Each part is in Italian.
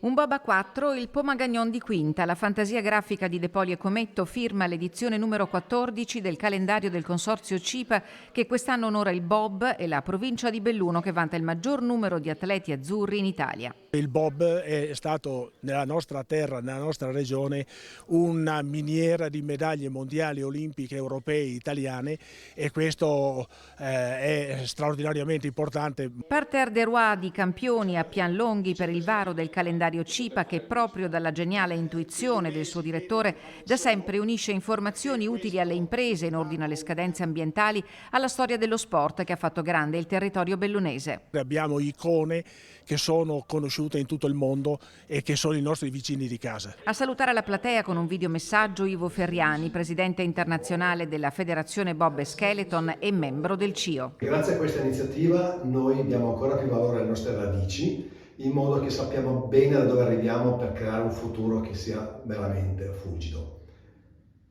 Un Bob a 4, il Pomagagnon di Quinta, la fantasia grafica di De Poli e Cometto firma l'edizione numero 14 del calendario del consorzio CIPA che quest'anno onora il Bob e la provincia di Belluno che vanta il maggior numero di atleti azzurri in Italia. Il Bob è stato nella nostra terra, nella nostra regione, una miniera di medaglie mondiali, olimpiche, europee, italiane e questo è straordinariamente importante. Parterre des Rois di campioni a Pianlonghi per il varo del calendario CIPA che proprio dalla geniale intuizione del suo direttore da sempre unisce informazioni utili alle imprese in ordine alle scadenze ambientali alla storia dello sport che ha fatto grande il territorio bellunese. Abbiamo icone che sono conosciute in tutto il mondo e che sono i nostri vicini di casa. A salutare la platea con un videomessaggio Ivo Ferriani, presidente internazionale della Federazione Bob e Skeleton e membro del CIO. Grazie a questa iniziativa noi diamo ancora più valore alle nostre radici, in modo che sappiamo bene da dove arriviamo per creare un futuro che sia veramente fulgido.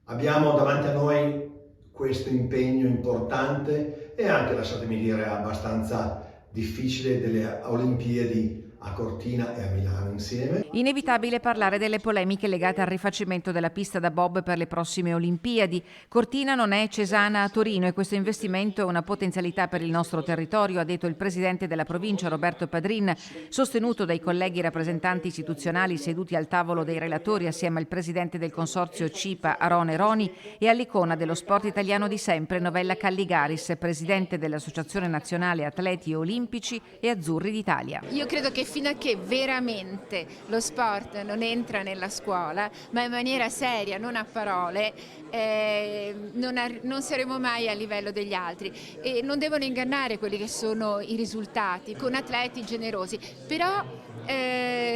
Abbiamo davanti a noi questo impegno importante e anche, lasciatemi dire, abbastanza difficile delle Olimpiadi a Cortina e a Milano insieme. Inevitabile parlare delle polemiche legate al rifacimento della pista da bob per le prossime Olimpiadi. Cortina non è Cesana a Torino e questo investimento è una potenzialità per il nostro territorio, ha detto il presidente della provincia Roberto Padrin, sostenuto dai colleghi rappresentanti istituzionali seduti al tavolo dei relatori assieme al presidente del consorzio CIPA Arone Roni e all'icona dello sport italiano di sempre Novella Calligaris, presidente dell'Associazione Nazionale Atleti Olimpici e Azzurri d'Italia. Io credo che fino a che veramente lo sport non entra nella scuola, ma in maniera seria, non a parole, non saremo mai a livello degli altri e non devono ingannare quelli che sono i risultati con atleti generosi, però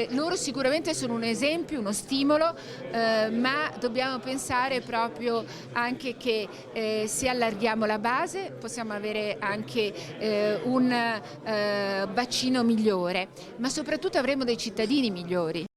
loro sicuramente sono un esempio, uno stimolo, ma dobbiamo pensare proprio anche che se allarghiamo la base possiamo avere anche un bacino migliore, ma soprattutto avremo dei cittadini migliori.